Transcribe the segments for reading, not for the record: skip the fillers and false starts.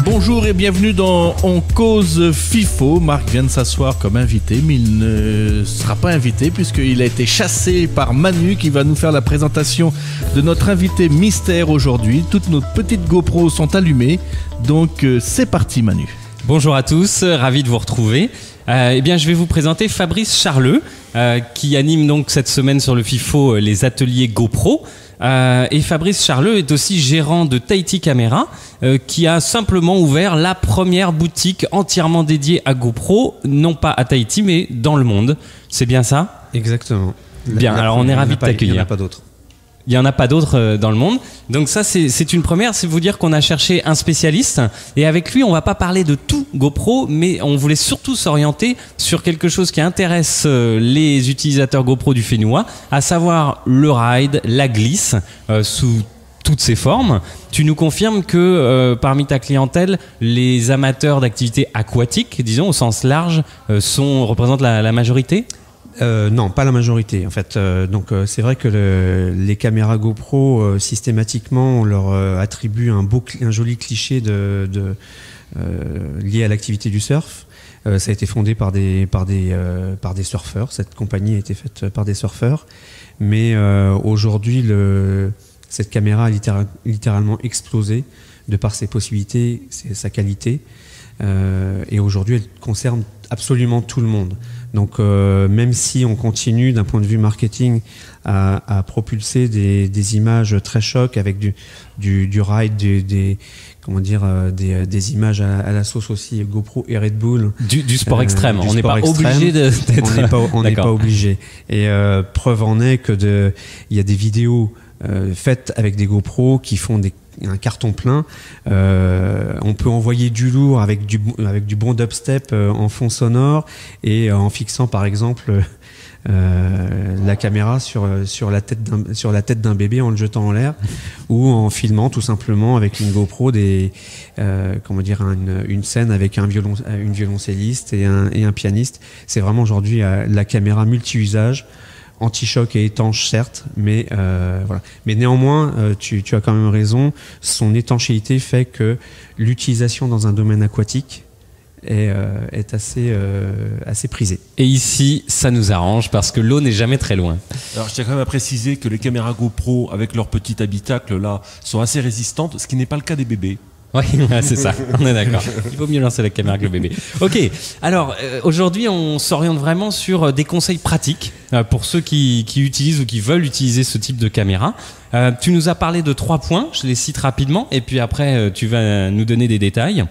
Bonjour et bienvenue dans On Cause FIFO. Marc vient de s'asseoir comme invité, mais il ne sera pas invité puisqu'il a été chassé par Manu qui va nous faire la présentation de notre invité mystère aujourd'hui. Toutes nos petites GoPros sont allumées, donc c'est parti Manu. Bonjour à tous, ravi de vous retrouver. Eh bien, je vais vous présenter Fabrice Charleux qui anime donc cette semaine sur le FIFO les ateliers GoPro. Et Fabrice Charleux est aussi gérant de Tahiti Camera qui a simplement ouvert la première boutique entièrement dédiée à GoPro, non pas à Tahiti mais dans le monde. C'est bien ça ? Exactement. Bien, alors on est ravis de t'accueillir. Il n'y en a pas d'autres. Il n'y en a pas d'autres dans le monde. Donc ça, c'est une première. C'est vous dire qu'on a cherché un spécialiste. Et avec lui, on va pas parler de tout GoPro, mais on voulait surtout s'orienter sur quelque chose qui intéresse les utilisateurs GoPro du Fénois, à savoir le ride, la glisse, sous toutes ses formes. Tu nous confirmes que parmi ta clientèle, les amateurs d'activités aquatiques, disons au sens large, représentent la majorité ? Non, pas la majorité. En fait, c'est vrai que les caméras GoPro systématiquement on leur attribue un joli cliché lié à l'activité du surf. Ça a été fondé par des surfeurs. Cette compagnie a été faite par des surfeurs, mais aujourd'hui cette caméra a littéralement explosé de par ses possibilités, sa qualité. Et aujourd'hui, elle concerne absolument tout le monde. Donc, même si on continue d'un point de vue marketing à propulser des images très chocs avec du ride, des images à la sauce aussi GoPro et Red Bull. Du sport extrême. On n'est pas obligé d'être. On n'est pas obligé. Et preuve en est que il y a des vidéos faites avec des GoPro qui font un carton plein. On peut envoyer du lourd avec du bon dubstep en fond sonore et en fixant par exemple la caméra sur la tête d'un bébé en le jetant en l'air ou en filmant tout simplement avec une GoPro une scène avec une violoncelliste et un pianiste. C'est vraiment aujourd'hui la caméra multi-usage, anti-choc et étanche certes, mais voilà. Mais néanmoins, tu as quand même raison. Son étanchéité fait que l'utilisation dans un domaine aquatique est assez prisée. Et ici, ça nous arrange parce que l'eau n'est jamais très loin. Alors, je tiens quand même à préciser que les caméras GoPro avec leur petit habitacle là sont assez résistantes, ce qui n'est pas le cas des bébés. Oui, c'est ça, on est d'accord. Il vaut mieux lancer la caméra que le bébé. Ok, alors aujourd'hui on s'oriente vraiment sur des conseils pratiques pour ceux qui utilisent ou qui veulent utiliser ce type de caméra. Tu nous as parlé de 3 points, je les cite rapidement et puis après tu vas nous donner des détails.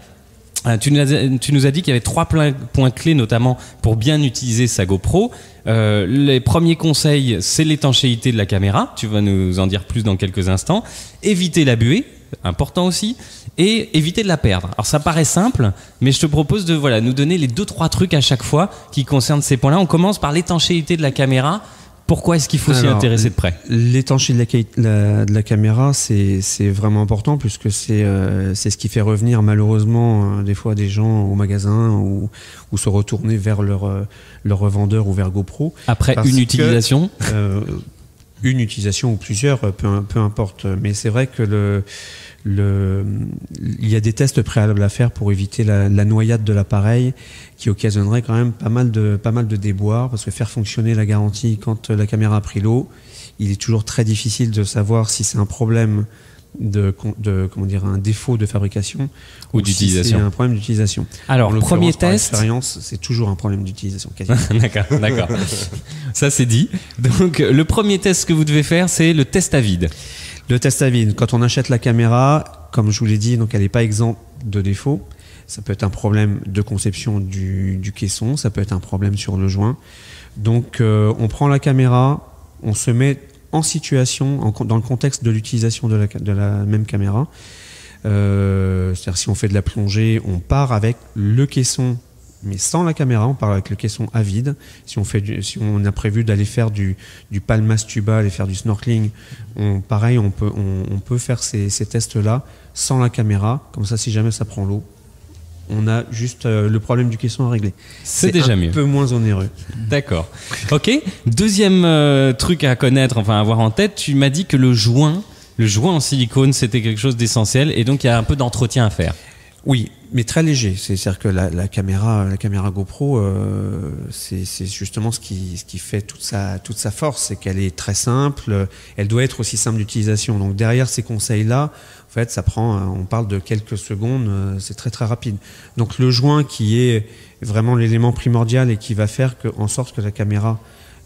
Tu nous as dit qu'il y avait 3 points clés notamment pour bien utiliser sa GoPro. Les premiers conseils, c'est l'étanchéité de la caméra. Tu vas nous en dire plus dans quelques instants. Éviter la buée, important aussi, et éviter de la perdre. Alors ça paraît simple, mais je te propose de nous donner les 2-3 trucs à chaque fois qui concernent ces points-là. On commence par l'étanchéité de la caméra. Pourquoi est-ce qu'il faut s'y intéresser de près ? L'étanchéité de la caméra, c'est vraiment important puisque c'est ce qui fait revenir malheureusement des fois des gens au magasin ou se retourner vers leur revendeur ou vers GoPro. Après une utilisation une utilisation ou plusieurs, peu importe. Mais c'est vrai que il y a des tests préalables à faire pour éviter la noyade de l'appareil qui occasionnerait quand même pas mal de déboires parce que faire fonctionner la garantie quand la caméra a pris l'eau, il est toujours très difficile de savoir si c'est un problème un défaut de fabrication ou d'utilisation. Si c'est un problème d'utilisation. Alors, premier test. Par expérience, c'est toujours un problème d'utilisation. D'accord. Ça, c'est dit. Donc, le premier test que vous devez faire, c'est le test à vide. Le test à vide. Quand on achète la caméra, comme je vous l'ai dit, donc elle n'est pas exempte de défauts. Ça peut être un problème de conception du caisson, ça peut être un problème sur le joint. Donc, on prend la caméra, on se met en situation, dans le contexte de l'utilisation de la même caméra. C'est-à-dire si on fait de la plongée, on part avec le caisson Mais sans la caméra, on part avec le caisson à vide. Si on a prévu d'aller faire du palmas tuba, aller faire du snorkeling, on peut faire ces tests-là sans la caméra. Comme ça, si jamais ça prend l'eau, on a juste le problème du caisson à régler. C'est déjà mieux. Un peu moins onéreux. D'accord. Ok. Deuxième truc à connaître, enfin à avoir en tête, tu m'as dit que le joint en silicone, c'était quelque chose d'essentiel et donc il y a un peu d'entretien à faire. Oui, mais très léger. C'est-à-dire que la caméra GoPro, c'est justement ce qui fait toute sa force, c'est qu'elle est très simple. Elle doit être aussi simple d'utilisation. Donc derrière ces conseils-là, en fait, on parle de quelques secondes, c'est très très rapide. Donc le joint qui est vraiment l'élément primordial et qui va faire en sorte que la caméra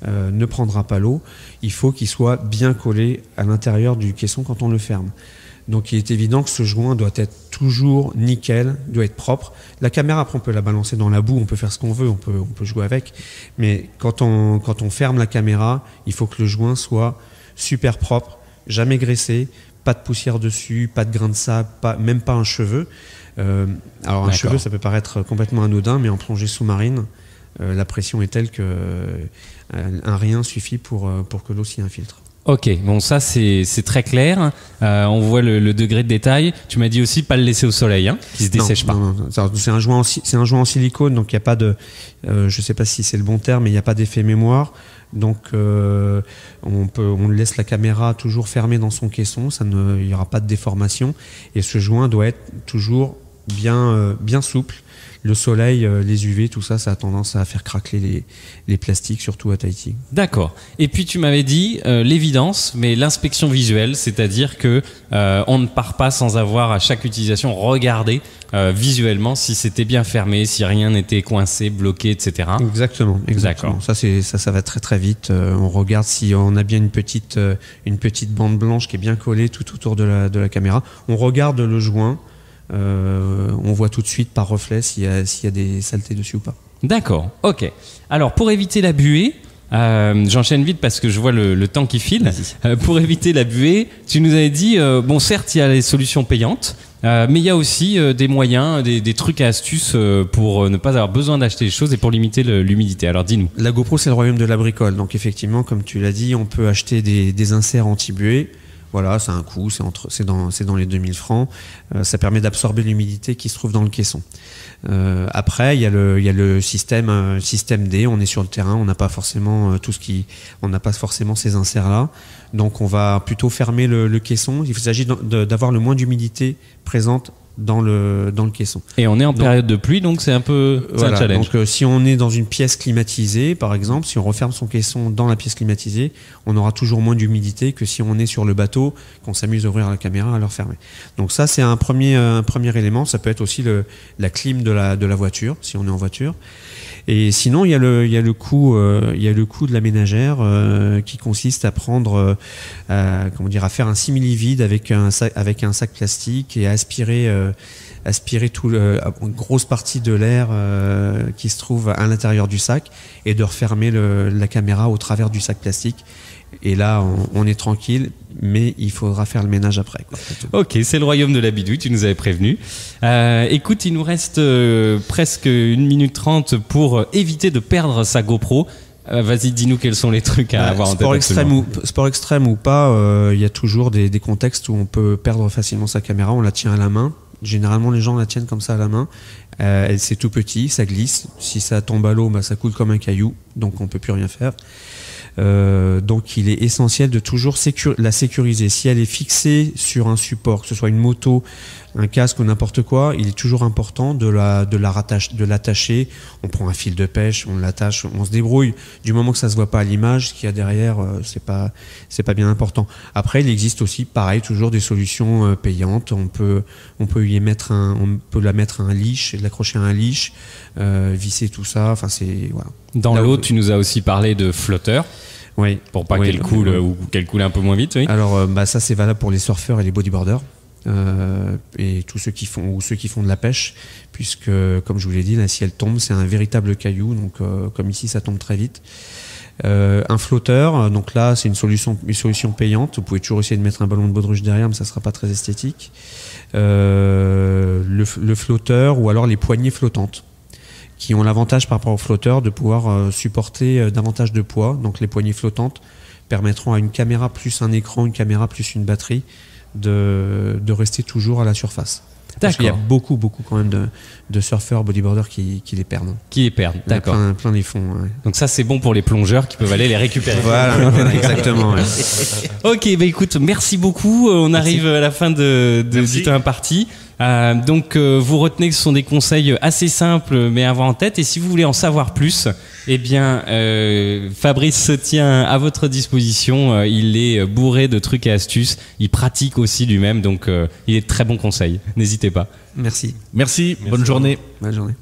ne prendra pas l'eau, il faut qu'il soit bien collé à l'intérieur du caisson quand on le ferme. Donc il est évident que ce joint doit être toujours nickel, doit être propre. La caméra, après on peut la balancer dans la boue, on peut faire ce qu'on veut, on peut jouer avec. Mais quand on ferme la caméra, il faut que le joint soit super propre, jamais graissé, pas de poussière dessus, pas de grains de sable, même pas un cheveu. Alors un cheveu, ça peut paraître complètement anodin, mais en plongée sous-marine, la pression est telle que un rien suffit pour que l'eau s'y infiltre. Ok, bon ça c'est très clair. On voit le degré de détail. Tu m'as dit aussi pas le laisser au soleil, hein, qui se dessèche pas. Non. C'est un joint en silicone, donc il y a pas de, je sais pas si c'est le bon terme, mais il n'y a pas d'effet mémoire. Donc on laisse la caméra toujours fermée dans son caisson, il y aura pas de déformation. Et ce joint doit être toujours bien souple. Le soleil, les UV, tout ça, ça a tendance à faire craquer les plastiques, surtout à Tahiti. D'accord. Et puis tu m'avais dit l'évidence, mais l'inspection visuelle, c'est-à-dire que on ne part pas sans avoir à chaque utilisation regardé visuellement si c'était bien fermé, si rien n'était coincé, bloqué, etc. Exactement. D'accord. Ça va très très vite. On regarde si on a bien une petite bande blanche qui est bien collée tout autour de la caméra. On regarde le joint. On voit tout de suite par reflet s'il y a des saletés dessus ou pas. D'accord, ok. Alors pour éviter la buée, j'enchaîne vite parce que je vois le temps qui file. Pour éviter la buée, tu nous avais dit, bon certes il y a les solutions payantes, mais il y a aussi des moyens, des trucs et astuces pour ne pas avoir besoin d'acheter des choses et pour limiter l'humidité. Alors dis-nous. La GoPro, c'est le royaume de la bricole. Donc effectivement, comme tu l'as dit, on peut acheter des inserts anti-buée. Voilà, c'est un coût, c'est dans les 2000 francs. Ça permet d'absorber l'humidité qui se trouve dans le caisson. Après, il y a le système D. On est sur le terrain, on n'a pas forcément ces inserts-là. Donc, on va plutôt fermer le caisson. Il s'agit d'avoir le moins d'humidité présente dans le caisson. Et on est en période de pluie, donc c'est un peu un challenge. Donc si on est dans une pièce climatisée, par exemple, si on referme son caisson dans la pièce climatisée, on aura toujours moins d'humidité que si on est sur le bateau, qu'on s'amuse à ouvrir la caméra, à la refermer. Donc ça, c'est un premier élément. Ça peut être aussi la clim de la voiture, si on est en voiture. Et sinon, il y a le coût de la ménagère qui consiste à prendre, à faire un simili-vide avec un sac plastique et à aspirer une grosse partie de l'air qui se trouve à l'intérieur du sac et de refermer la caméra au travers du sac plastique. Et là, on est tranquille, mais il faudra faire le ménage après, quoi. Ok, c'est le royaume de la bidouille, tu nous avais prévenu. Écoute, il nous reste presque 1 minute 30 pour éviter de perdre sa GoPro. Vas-y, dis-nous quels sont les trucs à avoir en tête. Sport extrême ou pas, il y a toujours des contextes où on peut perdre facilement sa caméra. On la tient à la main. Généralement, les gens la tiennent comme ça à la main. C'est tout petit, ça glisse. Si ça tombe à l'eau, ça coule comme un caillou, donc on peut plus rien faire. Donc il est essentiel de toujours la sécuriser. Si elle est fixée sur un support, que ce soit une moto, un casque ou n'importe quoi, il est toujours important de l'attacher. On prend un fil de pêche, on l'attache, on se débrouille. Du moment que ça se voit pas à l'image, ce qu'il y a derrière, c'est pas bien important. Après, il existe aussi, pareil, toujours des solutions payantes. On peut la mettre à un leash, l'accrocher à un leash, visser tout ça. Enfin, voilà. Dans l'eau, tu nous as aussi parlé de flotteurs. Oui. Pour pas qu'elle coule ou qu'elle coule un peu moins vite, oui. Alors, ça, c'est valable pour les surfeurs et les bodyboarders. Et tous ceux qui font de la pêche, puisque, comme je vous l'ai dit, là, si elle tombe, c'est un véritable caillou. Donc, comme ici, ça tombe très vite. Un flotteur, donc là, c'est une solution payante. Vous pouvez toujours essayer de mettre un ballon de baudruche derrière, mais ça sera pas très esthétique. Le flotteur ou alors les poignées flottantes, qui ont l'avantage par rapport aux flotteurs de pouvoir supporter davantage de poids. Donc les poignées flottantes permettront à une caméra plus un écran, une caméra plus une batterie de rester toujours à la surface. Parce qu'il y a beaucoup quand même de surfeurs, bodyboarders qui les perdent. Qui les perdent, d'accord. Plein les fonds. Ouais. Donc ça, c'est bon pour les plongeurs qui peuvent aller les récupérer. Voilà, exactement. Ouais. Ok, bah écoute, merci beaucoup. On arrive à la fin du temps imparti. Donc vous retenez que ce sont des conseils assez simples mais à avoir en tête, et si vous voulez en savoir plus, eh bien Fabrice se tient à votre disposition. Il est bourré de trucs et astuces, il pratique aussi lui-même, donc il est de très bons conseils, n'hésitez pas. Merci. Merci, bonne journée. Bonne journée.